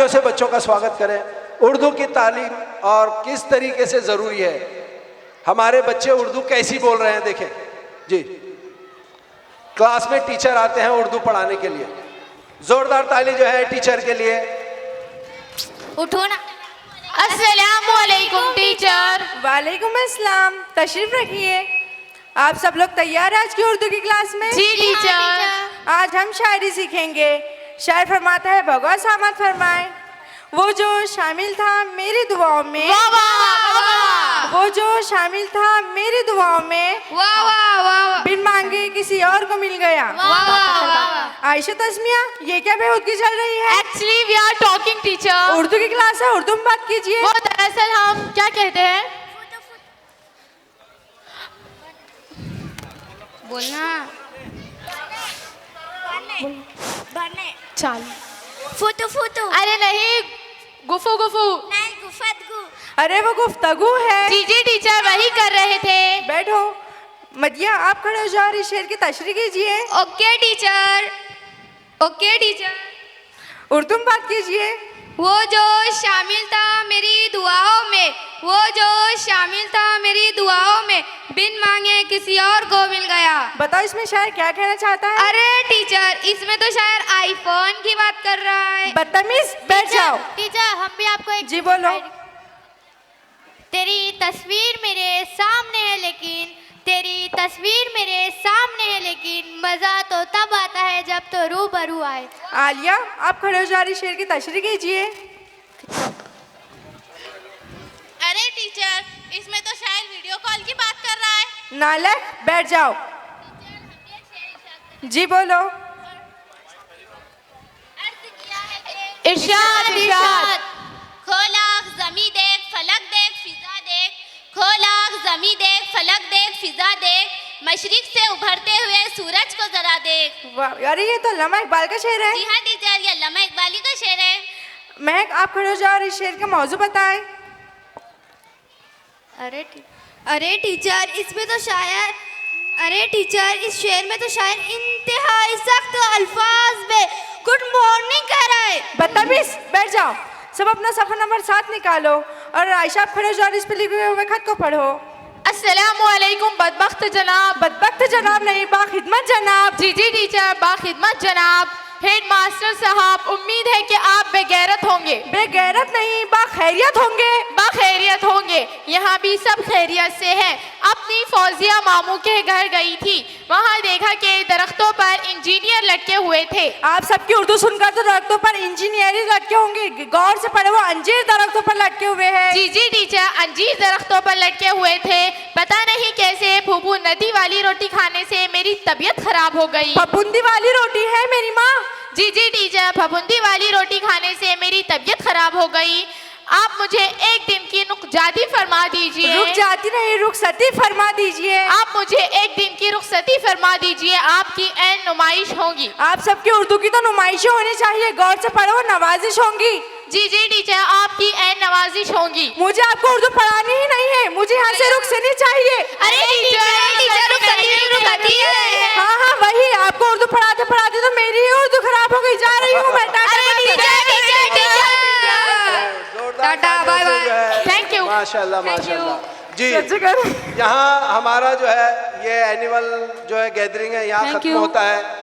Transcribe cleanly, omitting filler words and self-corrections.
से बच्चों का स्वागत करें। उर्दू की तालीम और किस तरीके से ज़रूरी है, हमारे बच्चे उर्दू कैसी बोल रहे हैं देखें जी। क्लास में टीचर आते हैं उर्दू पढ़ाने के लिए, जोरदार ताली जो है टीचर के लिए। उठो ना। अस्सलामु अलैकुम टीचर। वालेकुम अस्सलाम, तशरीफ रखिए। आप सब लोग तैयार हैं आज की उर्दू की क्लास में? जी टीचर। आज हम शायरी सीखेंगे। शायर फरमाता है, भगवा सामत फरमाए, वो जो शामिल था मेरी दुआओं में, वाह वाह वाह, वो जो शामिल था मेरी दुआओं में, वाह वाह वाह, बिन मांगे किसी और को मिल गया। वाह वाह। आयशा तस्मिया, ये क्या बेहूदगी चल रही है? Actually we are talking teacher. Urdu की क्लास है, उर्दू में बात कीजिए। वो दरअसल हम क्या कहते हैं, बोलना चल फुतु फुतु। अरे नहीं, गुफू गुफू। नहीं, गुफतगु। अरे वो गुफ्तगू है। जी जी टीचर, वही कर रहे थे। बैठो। मदिया, आप खड़े हो जाओ, इस शेर की तशरीह कीजिए। Okay teacher, okay teacher. Urdu में बात कीजिए। वो जो शामिल था मेरी दुआओं में, वो जो शामिल था मेरी दुआओं में, बिन मांगे किसी और को मिल गया। बताओ इसमें शायर क्या कहना चाहता है? अरे टीचर, इसमें तो शायर आईफोन की बात कर रहा है। बदतमीज, बैठ जाओ। टीचर, हम भी आपको एक जी बोलो। तेरी तस्वीर मेरे सामने है लेकिन, तेरी तस्वीर मेरे सामने है लेकिन, मजा तो तब आता है जब तो रूबरू आए। आलिया, आप खड़े हो जा रही शेर की तशरीह कीजिए। अरे टीचर, इसमें तो शायद वीडियो कॉल की बात कर रहा है। नालक, बैठ जाओ। जी बोलो। इरशाद इरशाद। खोला जमी देख, फलक देख, फिजा देख, खोला जमी देख, फलक देख, फिजा देख, मशरिक से उभरते हुए सूरज को जरा देख। वाह, अरे ये तो लम्हा इकबाल का शेर है। जी हाँ टीचर, ये अल्लामा इकबाली का शेर है। महक, आप खड़े हो जाओ और इस शेर का मौजू बताएं। अरे टीचर, इसमें तो शायर, अरे टीचर, इस शेर में तो शायर इंतहाई सख्त अल्फाज में गुड मॉर्निंग कह रहा है। बदतमीज, बैठ जाओ। सब अपना सफर नंबर 7 निकालो और आयशा, आप खड़े हो जाओ, इस पे लिखे हुए खत को पढ़ो। अस्सलामु अलैकुम बदबख्त जनाब। बदबख्त जनाब नहीं, बाखिदमत जनाब। जी जी टीचर, बाखिदमत जनाब। हेड मास्टर साहब, उम्मीद है कि आप बेगैरत होंगे। बेगैरत नहीं, बाखैरियत होंगे। बाखैरियत होंगे, यहाँ भी सब खैरियत से है। अपनी फौजिया मामू के घर गई थी, वहाँ देखा कि दरख्तों पर इंजीनियर लटके हुए थे। आप सबकी उर्दू सुनकर तो दरख्तों पर इंजीनियरिंग लटके होंगे, गौर से पढ़े, वो अंजीर दरख्तों पर लटके हुए हैं। जी जी टीचर, अंजीर दरख्तों पर लटके हुए थे। पता नहीं कैसे फूफू नदी वाली रोटी खाने से मेरी तबीयत खराब हो गई। फफूंदी वाली रोटी है मेरी माँ। जी जी टीचर, फफूंदी वाली रोटी खाने से मेरी तबीयत खराब हो गई। आप मुझे एक दिन की रुखसाती फरमा दीजिए। रुक जाती नहीं, रुखसती फरमा दीजिए। आप मुझे एक दिन की रुखसती फरमा दीजिए, आपकी ऐन नुमाइश होगी। आप सबकी उर्दू की तो नुमाइशें होनी चाहिए, गौर से पढ़ो, नवाजिश होंगी। जी जी टीचर, आपकी ऐन नवाजिश होगी। मुझे आपको उर्दू पढ़ानी ही नहीं है, मुझे यहाँ से रुखसती चाहिए। अरे टीचर, रुखसती है। हाँ हाँ वही, आपको उर्दू पढ़ाते पढ़ाते तो मेरी ही उर्दू खराब हो गई। जा रही हूँ मैं। Tata, bye bye, thank you. माशाल्लाह माशाल्लाह जी। यहाँ हमारा जो है ये एनुअल जो है गैदरिंग है, यहाँ खत्म होता है।